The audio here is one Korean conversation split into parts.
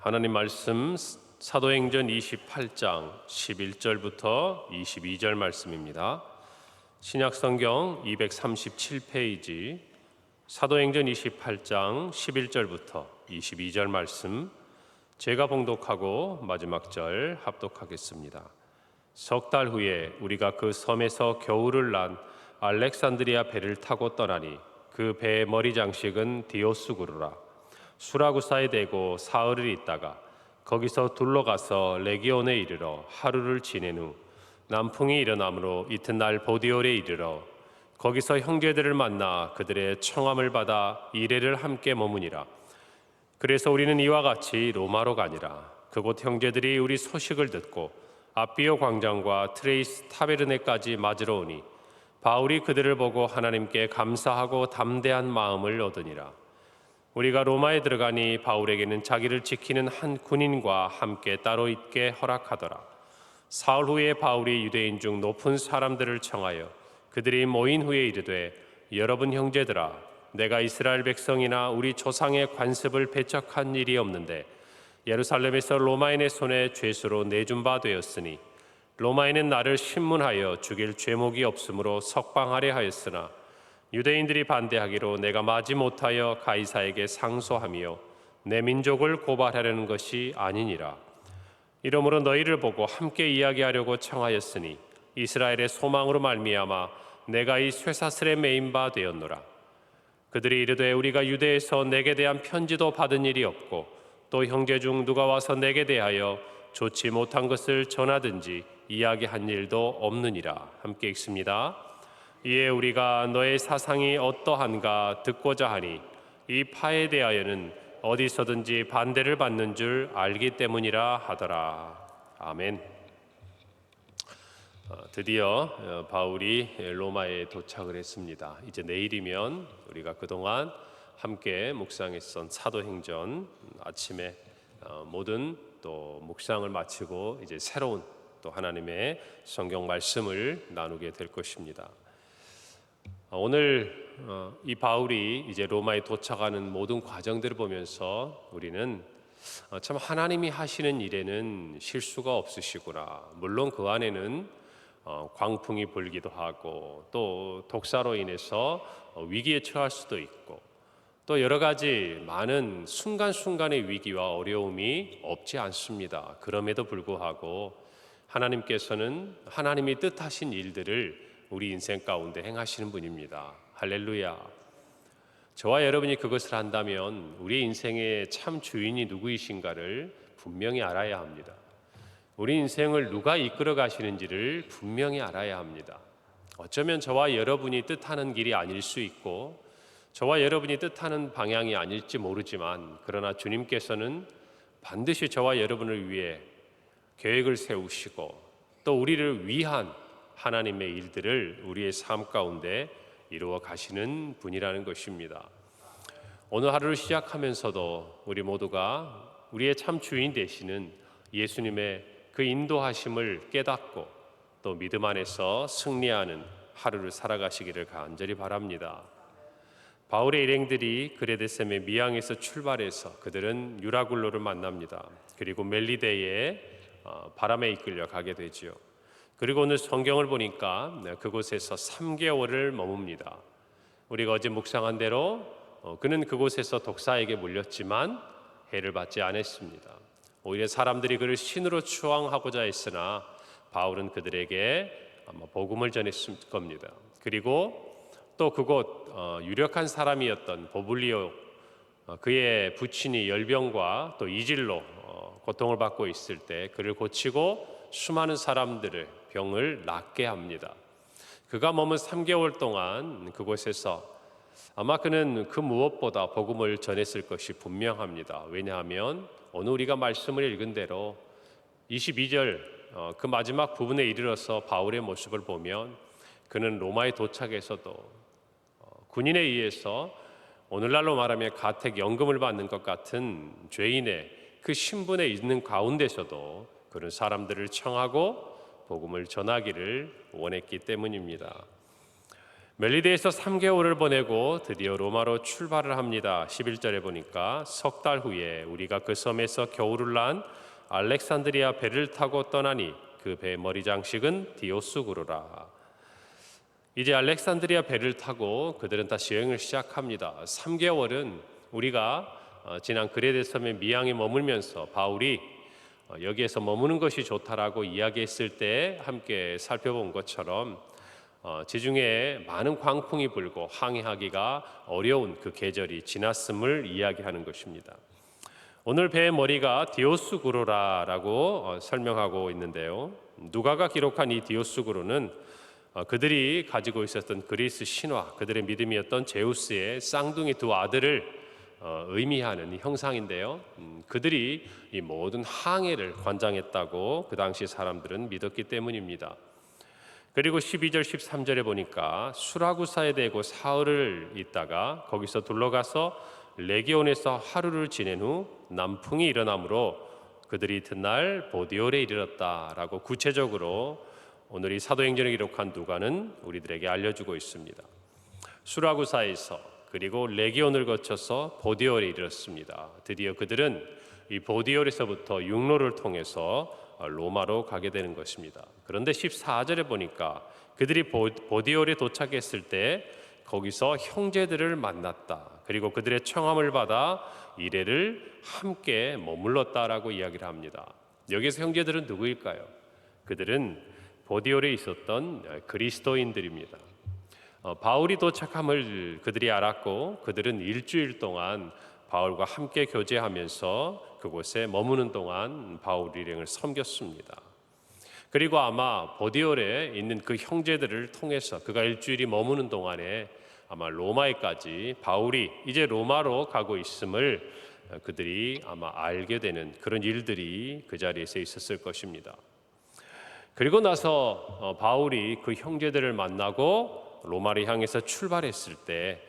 하나님 말씀 사도행전 28장 11절부터 22절 말씀입니다. 신약성경 237페이지 사도행전 28장 11절부터 22절 말씀, 제가 봉독하고 마지막 절 합독하겠습니다. 석 달 후에 우리가 그 섬에서 겨울을 난 알렉산드리아 배를 타고 떠나니 그 배의 머리 장식은 디오스구르라. 수라구사에 대고 사흘을 있다가 거기서 둘러가서 레기온에 이르러 하루를 지낸 후 남풍이 일어나므로 이튿날 보디올에 이르러 거기서 형제들을 만나 그들의 청함을 받아 이레를 함께 머무니라. 그래서 우리는 이와 같이 로마로 가니라. 그곳 형제들이 우리 소식을 듣고 아비오 광장과 트레이스 타베르네까지 맞으러 오니 바울이 그들을 보고 하나님께 감사하고 담대한 마음을 얻으니라. 우리가 로마에 들어가니 바울에게는 자기를 지키는 한 군인과 함께 따로 있게 허락하더라. 사흘 후에 바울이 유대인 중 높은 사람들을 청하여 그들이 모인 후에 이르되, 여러분 형제들아, 내가 이스라엘 백성이나 우리 조상의 관습을 배척한 일이 없는데 예루살렘에서 로마인의 손에 죄수로 내준 바 되었으니 로마인은 나를 신문하여 죽일 죄목이 없으므로 석방하려 하였으나 유대인들이 반대하기로 내가 마지 못하여 가이사에게 상소하며 내 민족을 고발하려는 것이 아니니라. 이러므로 너희를 보고 함께 이야기하려고 청하였으니 이스라엘의 소망으로 말미암아 내가 이 쇠사슬에 매인 바 되었노라. 그들이 이르되, 우리가 유대에서 내게 대한 편지도 받은 일이 없고 또 형제 중 누가 와서 내게 대하여 좋지 못한 것을 전하든지 이야기한 일도 없느니라. 함께 읽습니다. 이에 우리가 너의 사상이 어떠한가 듣고자 하니 이 파에 대하여는 어디서든지 반대를 받는 줄 알기 때문이라 하더라. 아멘. 드디어 바울이 로마에 도착을 했습니다. 이제 내일이면 우리가 그동안 함께 묵상했던 사도행전 아침에 모든 또 묵상을 마치고 이제 새로운 또 하나님의 성경 말씀을 나누게 될 것입니다. 오늘 이 바울이 이제 로마에 도착하는 모든 과정들을 보면서 우리는 참 하나님이 하시는 일에는 실수가 없으시구나. 물론 그 안에는 광풍이 불기도 하고 또 독사로 인해서 위기에 처할 수도 있고 또 여러 가지 많은 순간순간의 위기와 어려움이 없지 않습니다. 그럼에도 불구하고 하나님께서는 하나님이 뜻하신 일들을 우리 인생 가운데 행하시는 분입니다. 할렐루야. 저와 여러분이 그것을 한다면 우리 인생의 참 주인이 누구이신가를 분명히 알아야 합니다. 우리 인생을 누가 이끌어 가시는지를 분명히 알아야 합니다. 어쩌면 저와 여러분이 뜻하는 길이 아닐 수 있고 저와 여러분이 뜻하는 방향이 아닐지 모르지만 그러나 주님께서는 반드시 저와 여러분을 위해 계획을 세우시고 또 우리를 위한 하나님의 일들을 우리의 삶 가운데 이루어 가시는 분이라는 것입니다. 오늘 하루를 시작하면서도 우리 모두가 우리의 참 주인 되시는 예수님의 그 인도하심을 깨닫고 또 믿음 안에서 승리하는 하루를 살아가시기를 간절히 바랍니다. 바울의 일행들이 그레데셈의 미항에서 출발해서 그들은 유라굴로를 만납니다. 그리고 멜리데에 바람에 이끌려 가게 되지요. 그리고 오늘 성경을 보니까 그곳에서 3개월을 머뭅니다. 우리가 어제 묵상한 대로 그는 그곳에서 독사에게 물렸지만 해를 받지 않았습니다. 오히려 사람들이 그를 신으로 추앙하고자 했으나 바울은 그들에게 아마 복음을 전했을 겁니다. 그리고 또 그곳 유력한 사람이었던 보블리오, 그의 부친이 열병과 또 이질로 고통을 받고 있을 때 그를 고치고 수많은 사람들을 병을 낫게 합니다. 그가 머문 3개월 동안 그곳에서 아마 그는 그 무엇보다 복음을 전했을 것이 분명합니다. 왜냐하면 오늘 우리가 말씀을 읽은 대로 22절 그 마지막 부분에 이르러서 바울의 모습을 보면 그는 로마에 도착해서도 군인에 의해서 오늘날로 말하면 가택연금을 받는 것 같은 죄인의 그 신분에 있는 가운데서도 그런 사람들을 청하고 복음을 전하기를 원했기 때문입니다. 멜리데에서 3개월을 보내고 드디어 로마로 출발을 합니다. 11절에 보니까 석 달 후에 우리가 그 섬에서 겨울을 난 알렉산드리아 배를 타고 떠나니 그 배 머리 장식은 디오스구로라. 이제 알렉산드리아 배를 타고 그들은 다시 여행을 시작합니다. 3개월은 우리가 지난 그레데 섬의 미양에 머물면서 바울이 여기에서 머무는 것이 좋다라고 이야기했을 때 함께 살펴본 것처럼 지중해에 많은 광풍이 불고 항해하기가 어려운 그 계절이 지났음을 이야기하는 것입니다. 오늘 배의 머리가 디오스구로라라고 설명하고 있는데요. 누가가 기록한 이 디오스구로는 그들이 가지고 있었던 그리스 신화, 그들의 믿음이었던 제우스의 쌍둥이 두 아들을 의미하는 형상인데요. 그들이 이 모든 항해를 관장했다고 그 당시 사람들은 믿었기 때문입니다. 그리고 12절 13절에 보니까 수라구사에 대고 사흘을 있다가 거기서 둘러가서 레기온에서 하루를 지낸 후 남풍이 일어나므로 그들이 이튿날 보디올에 이르렀다라고 구체적으로 오늘 이 사도행전을 기록한 누가는 우리들에게 알려주고 있습니다. 수라구사에서 그리고 레기온을 거쳐서 보디올에 이르렀습니다. 드디어 그들은 이 보디올에서부터 육로를 통해서 로마로 가게 되는 것입니다. 그런데 14절에 보니까 그들이 보디올에 도착했을 때 거기서 형제들을 만났다. 그리고 그들의 청함을 받아 이래를 함께 머물렀다라고 이야기를 합니다. 여기서 형제들은 누구일까요? 그들은 보디올에 있었던 그리스도인들입니다. 바울이 도착함을 그들이 알았고 그들은 일주일 동안 바울과 함께 교제하면서 그곳에 머무는 동안 바울 일행을 섬겼습니다. 그리고 아마 보디올에 있는 그 형제들을 통해서 그가 일주일이 머무는 동안에 아마 로마에까지 바울이 이제 로마로 가고 있음을 그들이 아마 알게 되는 그런 일들이 그 자리에서 있었을 것입니다. 그리고 나서 바울이 그 형제들을 만나고 로마를 향해서 출발했을 때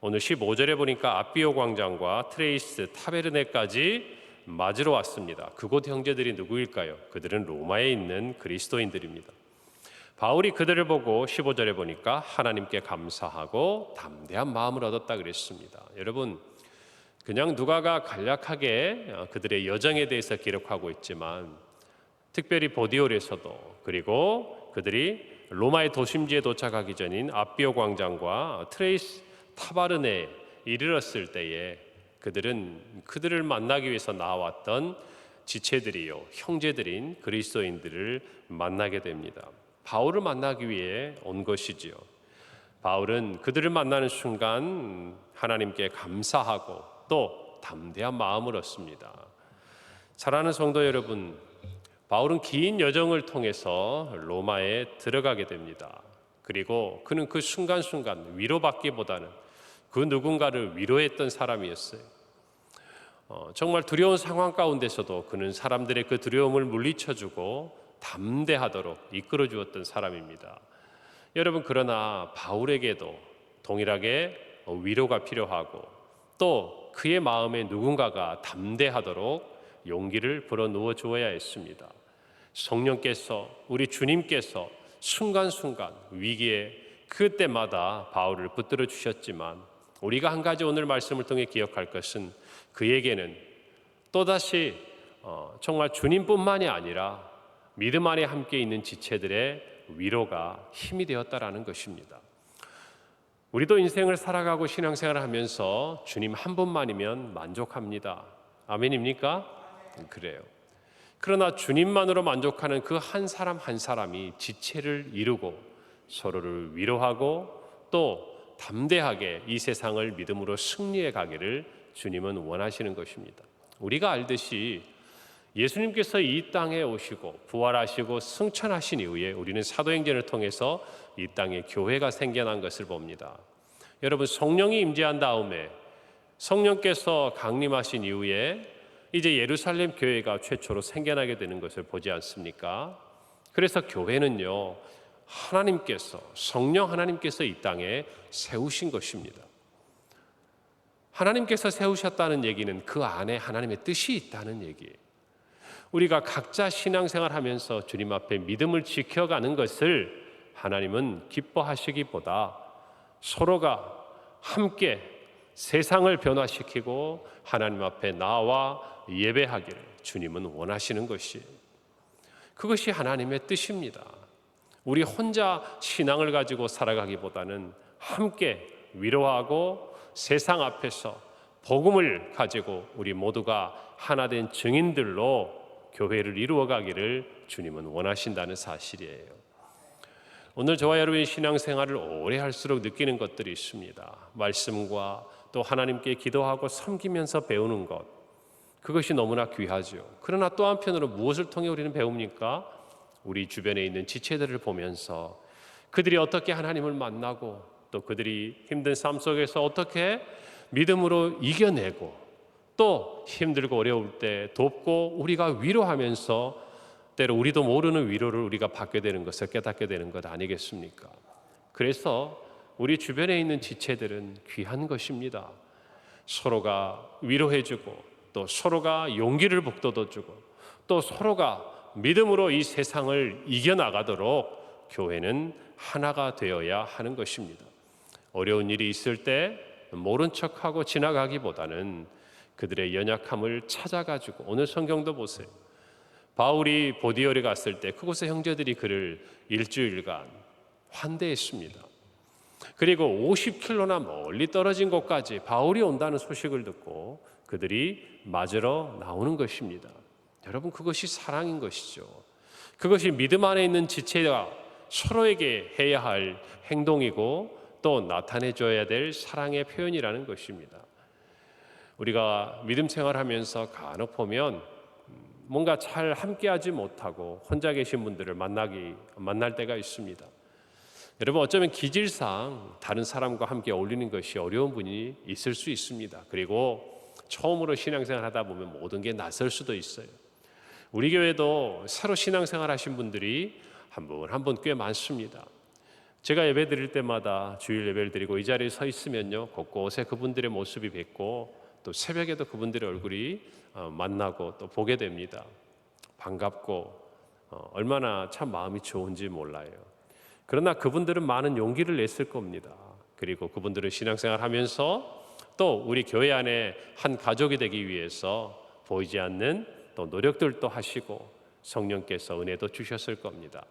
오늘 15절에 보니까 아비오 광장과 트레이스 타베르네까지 맞으러 왔습니다. 그곳 형제들이 누구일까요? 그들은 로마에 있는 그리스도인들입니다. 바울이 그들을 보고 15절에 보니까 하나님께 감사하고 담대한 마음을 얻었다 그랬습니다. 여러분, 그냥 누가가 간략하게 그들의 여정에 대해서 기록하고 있지만 특별히 보디올에서도 그리고 그들이 로마의 도심지에 도착하기 전인 아비오 광장과 트레이스 타바르네에 이르렀을 때에 그들을 만나기 위해서 나왔던 지체들이요 형제들인 그리스도인들을 만나게 됩니다. 바울을 만나기 위해 온 것이지요. 바울은 그들을 만나는 순간 하나님께 감사하고 또 담대한 마음을 얻습니다. 사랑하는 성도 여러분, 바울은 긴 여정을 통해서 로마에 들어가게 됩니다. 그리고 그는 그 순간순간 위로받기보다는 그 누군가를 위로했던 사람이었어요. 정말 두려운 상황 가운데서도 그는 사람들의 그 두려움을 물리쳐주고 담대하도록 이끌어 주었던 사람입니다. 여러분, 그러나 바울에게도 동일하게 위로가 필요하고 또 그의 마음에 누군가가 담대하도록 용기를 불어넣어 주어야 했습니다. 성령께서, 우리 주님께서 순간순간 위기에 그때마다 바울을 붙들어 주셨지만 우리가 한 가지 오늘 말씀을 통해 기억할 것은 그에게는 또다시 정말 주님뿐만이 아니라 믿음 안에 함께 있는 지체들의 위로가 힘이 되었다라는 것입니다. 우리도 인생을 살아가고 신앙생활을 하면서 주님 한 분만이면 만족합니다. 아멘입니까? 그래요. 그러나 주님만으로 만족하는 그 한 사람 한 사람이 지체를 이루고 서로를 위로하고 또 담대하게 이 세상을 믿음으로 승리해 가기를 주님은 원하시는 것입니다. 우리가 알듯이 예수님께서 이 땅에 오시고 부활하시고 승천하신 이후에 우리는 사도행전을 통해서 이 땅에 교회가 생겨난 것을 봅니다. 여러분, 성령이 임재한 다음에 성령께서 강림하신 이후에 이제 예루살렘 교회가 최초로 생겨나게 되는 것을 보지 않습니까? 그래서 교회는요, 하나님께서, 성령 하나님께서 이 땅에 세우신 것입니다. 하나님께서 세우셨다는 얘기는 그 안에 하나님의 뜻이 있다는 얘기예요. 우리가 각자 신앙생활하면서 주님 앞에 믿음을 지켜가는 것을 하나님은 기뻐하시기보다 서로가 함께 세상을 변화시키고 하나님 앞에 나와 예배하기를 주님은 원하시는 것이에요. 그것이 하나님의 뜻입니다. 우리 혼자 신앙을 가지고 살아가기보다는 함께 위로하고 세상 앞에서 복음을 가지고 우리 모두가 하나된 증인들로 교회를 이루어가기를 주님은 원하신다는 사실이에요. 오늘 저와 여러분의 신앙생활을 오래 할수록 느끼는 것들이 있습니다. 말씀과 또 하나님께 기도하고 섬기면서 배우는 것, 그것이 너무나 귀하죠. 그러나 또 한편으로 무엇을 통해 우리는 배웁니까? 우리 주변에 있는 지체들을 보면서 그들이 어떻게 하나님을 만나고 또 그들이 힘든 삶 속에서 어떻게 믿음으로 이겨내고 또 힘들고 어려울 때 돕고 우리가 위로하면서 때로 우리도 모르는 위로를 우리가 받게 되는 것을 깨닫게 되는 것 아니겠습니까? 그래서 우리 주변에 있는 지체들은 귀한 것입니다. 서로가 위로해주고 또 서로가 용기를 북돋아주고 또 서로가 믿음으로 이 세상을 이겨나가도록 교회는 하나가 되어야 하는 것입니다. 어려운 일이 있을 때 모른 척하고 지나가기보다는 그들의 연약함을 찾아가지고, 오늘 성경도 보세요. 바울이 보디올에 갔을 때 그곳의 형제들이 그를 일주일간 환대했습니다. 그리고 50km나 멀리 떨어진 곳까지 바울이 온다는 소식을 듣고 그들이 맞으러 나오는 것입니다. 여러분, 그것이 사랑인 것이죠. 그것이 믿음 안에 있는 지체가 서로에게 해야 할 행동이고 또 나타내줘야 될 사랑의 표현이라는 것입니다. 우리가 믿음 생활하면서 간혹 보면 뭔가 잘 함께하지 못하고 혼자 계신 분들을 만날 때가 있습니다. 여러분, 어쩌면 기질상 다른 사람과 함께 어울리는 것이 어려운 분이 있을 수 있습니다. 그리고 처음으로 신앙생활 하다 보면 모든 게 낯설 수도 있어요. 우리 교회도 새로 신앙생활 하신 분들이 한 분 꽤 많습니다. 제가 예배 드릴 때마다 주일 예배를 드리고 이 자리에 서 있으면요, 곳곳에 그분들의 모습이 뵙고 또 새벽에도 그분들의 얼굴이 만나고 또 보게 됩니다. 반갑고 얼마나 참 마음이 좋은지 몰라요. 그러나 그분들은 많은 용기를 냈을 겁니다. 그리고 그분들은 신앙생활 하면서 또 우리 교회 안에 한 가족이 되기 위해서 보이지 않는 또 노력들도 하시고 성령께서 은혜도 주셨을 겁니다.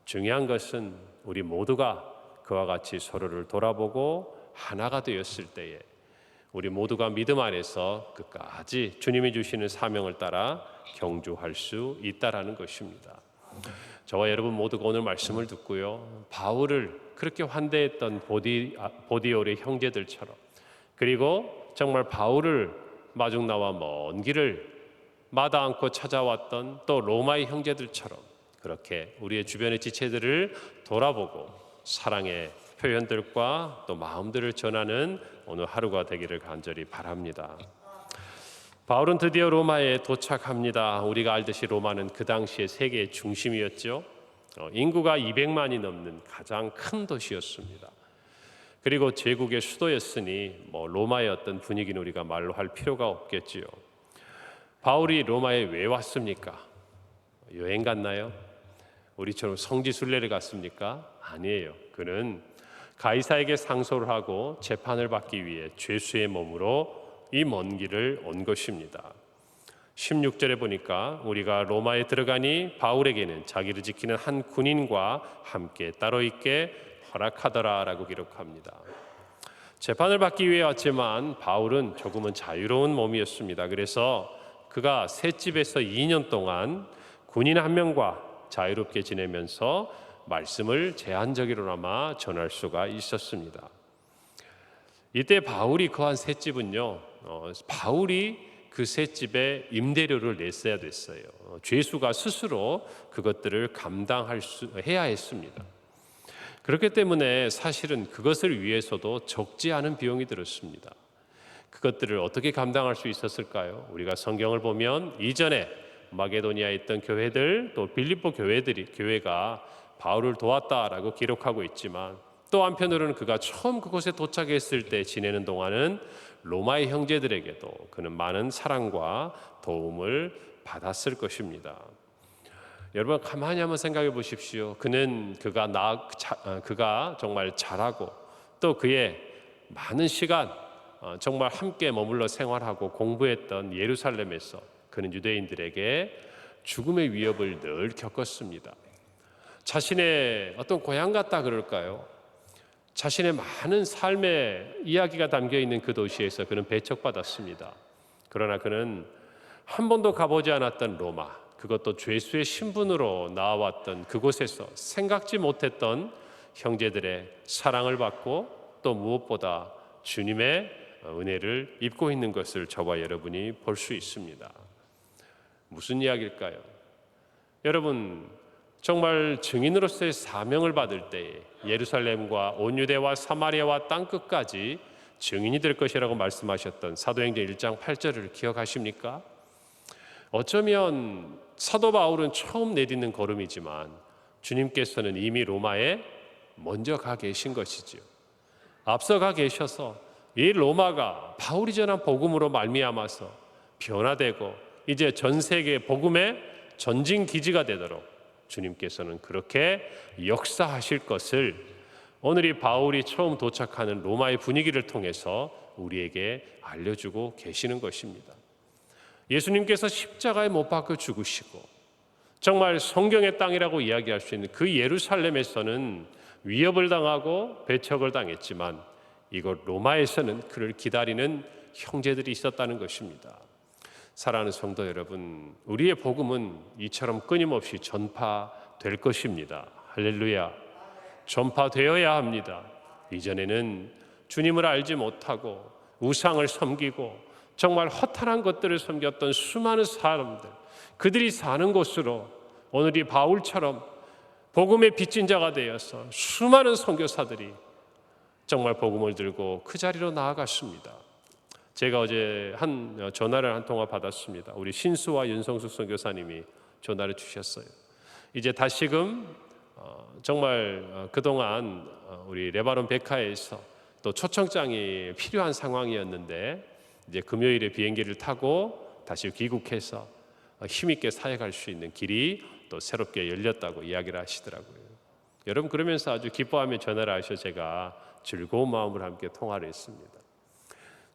중요한 것은 우리 모두가 그와 같이 서로를 돌아보고 하나가 되었을 때에 우리 모두가 믿음 안에서 끝까지 주님이 주시는 사명을 따라 경주할 수 있다라는 것입니다. 저와 여러분 모두가 오늘 말씀을 듣고요, 바울을 그렇게 환대했던 보디올의 형제들처럼, 그리고 정말 바울을 마중 나와 먼 길을 마다 않고 찾아왔던 또 로마의 형제들처럼 그렇게 우리의 주변의 지체들을 돌아보고 사랑의 표현들과 또 마음들을 전하는 오늘 하루가 되기를 간절히 바랍니다. 바울은 드디어 로마에 도착합니다. 우리가 알듯이 로마는 그 당시의 세계의 중심이었죠. 인구가 200만이 넘는 가장 큰 도시였습니다. 그리고 제국의 수도였으니 로마의 어떤 분위기는 우리가 말로 할 필요가 없겠지요. 바울이 로마에 왜 왔습니까? 여행 갔나요? 우리처럼 성지순례를 갔습니까? 아니에요. 그는 가이사에게 상소를 하고 재판을 받기 위해 죄수의 몸으로 이 먼 길을 온 것입니다. 16절에 보니까 우리가 로마에 들어가니 바울에게는 자기를 지키는 한 군인과 함께 따로 있게 허락하더라라고 기록합니다. 재판을 받기 위해 왔지만 바울은 조금은 자유로운 몸이었습니다. 그래서 그가 셋집에서 2년 동안 군인 한 명과 자유롭게 지내면서 말씀을 제한적으로나마 전할 수가 있었습니다. 이때 바울이 거한 셋집은요, 바울이 그 셋집에 임대료를 냈어야 됐어요. 죄수가 스스로 그것들을 해야 했습니다. 그렇기 때문에 사실은 그것을 위해서도 적지 않은 비용이 들었습니다. 그것들을 어떻게 감당할 수 있었을까요? 우리가 성경을 보면 이전에 마게도니아에 있던 교회들 또 빌립보 교회가 바울을 도왔다라고 기록하고 있지만 또 한편으로는 그가 처음 그곳에 도착했을 때 지내는 동안은 로마의 형제들에게도 그는 많은 사랑과 도움을 받았을 것입니다. 여러분 가만히 한번 생각해 보십시오. 그가 정말 잘하고 또 그의 많은 시간 정말 함께 머물러 생활하고 공부했던 예루살렘에서 그는 유대인들에게 죽음의 위협을 늘 겪었습니다. 자신의 어떤 고향 같다 그럴까요? 자신의 많은 삶의 이야기가 담겨있는 그 도시에서 그는 배척받았습니다. 그러나 그는 한 번도 가보지 않았던 로마, 그것도 죄수의 신분으로 나와왔던 그곳에서 생각지 못했던 형제들의 사랑을 받고 또 무엇보다 주님의 은혜를 입고 있는 것을 저와 여러분이 볼 수 있습니다. 무슨 이야기일까요? 여러분, 정말 증인으로서의 사명을 받을 때에 예루살렘과 온 유대와 사마리아와 땅끝까지 증인이 될 것이라고 말씀하셨던 사도행전 1장 8절을 기억하십니까? 어쩌면 사도 바울은 처음 내딛는 걸음이지만 주님께서는 이미 로마에 먼저 가 계신 것이지요. 앞서 가 계셔서 이 로마가 바울이 전한 복음으로 말미암아서 변화되고 이제 전 세계 복음의 전진 기지가 되도록 주님께서는 그렇게 역사하실 것을 오늘 이 바울이 처음 도착하는 로마의 분위기를 통해서 우리에게 알려주고 계시는 것입니다. 예수님께서 십자가에 못 박혀 죽으시고 정말 성경의 땅이라고 이야기할 수 있는 그 예루살렘에서는 위협을 당하고 배척을 당했지만 이곳 로마에서는 그를 기다리는 형제들이 있었다는 것입니다. 사랑하는 성도 여러분, 우리의 복음은 이처럼 끊임없이 전파될 것입니다. 할렐루야. 전파되어야 합니다. 이전에는 주님을 알지 못하고 우상을 섬기고 정말 허탄한 것들을 섬겼던 수많은 사람들, 그들이 사는 곳으로 오늘 이 바울처럼 복음의 빚진 자가 되어서 수많은 선교사들이 정말 복음을 들고 그 자리로 나아갔습니다. 제가 어제 전화를 한 통화 받았습니다. 우리 신수와 윤성숙 선교사님이 전화를 주셨어요. 이제 다시금 정말 그동안 우리 레바논 베카에서 또 초청장이 필요한 상황이었는데 이제 금요일에 비행기를 타고 다시 귀국해서 힘있게 사역할 수 있는 길이 또 새롭게 열렸다고 이야기를 하시더라고요. 여러분, 그러면서 아주 기뻐하며 전화를 하셔 제가 즐거운 마음으로 함께 통화를 했습니다.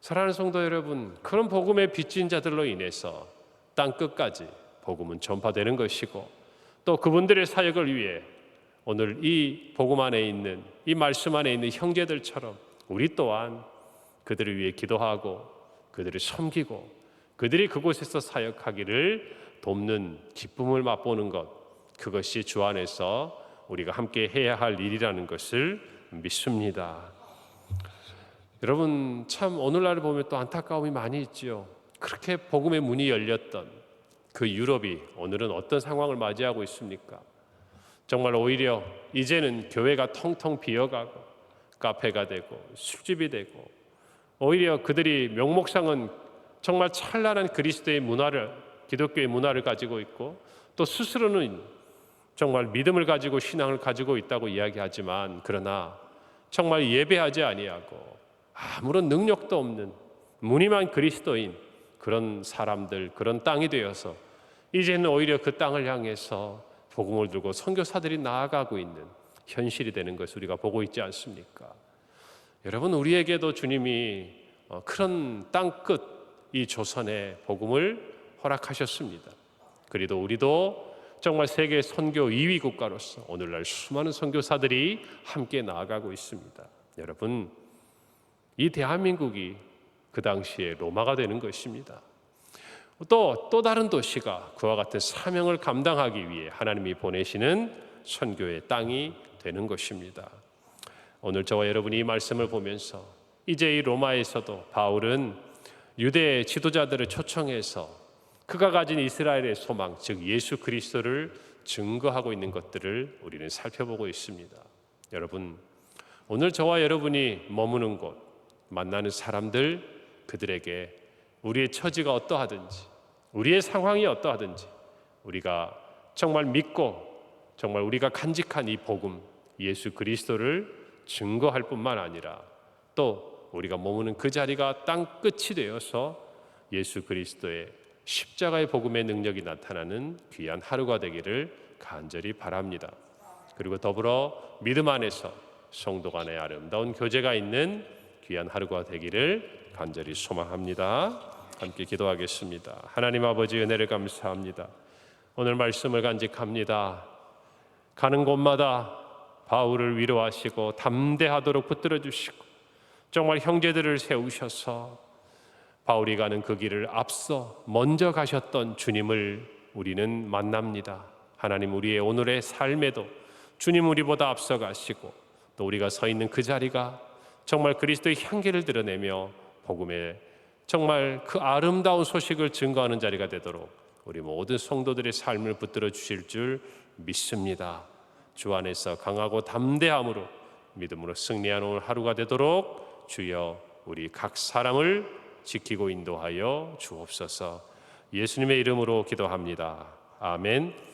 사랑하는 성도 여러분, 그런 복음의 빚진 자들로 인해서 땅 끝까지 복음은 전파되는 것이고 또 그분들의 사역을 위해 오늘 이 복음 안에 있는 이 말씀 안에 있는 형제들처럼 우리 또한 그들을 위해 기도하고 그들을 섬기고 그들이 그곳에서 사역하기를 돕는 기쁨을 맛보는 것, 그것이 주 안에서 우리가 함께 해야 할 일이라는 것을 믿습니다. 여러분, 참 오늘날을 보면 또 안타까움이 많이 있지요. 그렇게 복음의 문이 열렸던 그 유럽이 오늘은 어떤 상황을 맞이하고 있습니까? 정말 오히려 이제는 교회가 텅텅 비어가고 카페가 되고 술집이 되고 오히려 그들이 명목상은 정말 찬란한 그리스도의 문화를, 기독교의 문화를 가지고 있고 또 스스로는 정말 믿음을 가지고 신앙을 가지고 있다고 이야기하지만 그러나 정말 예배하지 아니하고 아무런 능력도 없는 무늬만 그리스도인 그런 사람들, 그런 땅이 되어서 이제는 오히려 그 땅을 향해서 복음을 들고 선교사들이 나아가고 있는 현실이 되는 것을 우리가 보고 있지 않습니까? 여러분, 우리에게도 주님이 그런 땅끝 이 조선의 복음을 허락하셨습니다. 그래도 우리도 정말 세계 선교 2위 국가로서 오늘날 수많은 선교사들이 함께 나아가고 있습니다. 여러분, 이 대한민국이 그 당시에 로마가 되는 것입니다. 또 다른 도시가 그와 같은 사명을 감당하기 위해 하나님이 보내시는 선교의 땅이 되는 것입니다. 오늘 저와 여러분이 이 말씀을 보면서 이제 이 로마에서도 바울은 유대 지도자들을 초청해서 그가 가진 이스라엘의 소망, 즉 예수 그리스도를 증거하고 있는 것들을 우리는 살펴보고 있습니다. 여러분, 오늘 저와 여러분이 머무는 곳, 만나는 사람들, 그들에게 우리의 처지가 어떠하든지 우리의 상황이 어떠하든지 우리가 정말 믿고 정말 우리가 간직한 이 복음, 예수 그리스도를 증거할 뿐만 아니라 또 우리가 머무는 그 자리가 땅 끝이 되어서 예수 그리스도의 십자가의 복음의 능력이 나타나는 귀한 하루가 되기를 간절히 바랍니다. 그리고 더불어 믿음 안에서 성도 간의 아름다운 교제가 있는 귀한 하루가 되기를 간절히 소망합니다. 함께 기도하겠습니다. 하나님 아버지, 은혜를 감사합니다. 오늘 말씀을 간직합니다. 가는 곳마다 바울을 위로하시고 담대하도록 붙들어 주시고 정말 형제들을 세우셔서 바울이 가는 그 길을 앞서 먼저 가셨던 주님을 우리는 만납니다. 하나님, 우리의 오늘의 삶에도 주님 우리보다 앞서 가시고 또 우리가 서 있는 그 자리가 정말 그리스도의 향기를 드러내며 복음의 정말 그 아름다운 소식을 증거하는 자리가 되도록 우리 모든 성도들의 삶을 붙들어 주실 줄 믿습니다. 주 안에서 강하고 담대함으로 믿음으로 승리하는 오늘 하루가 되도록 주여 우리 각 사람을 지키고 인도하여 주옵소서. 예수님의 이름으로 기도합니다. 아멘.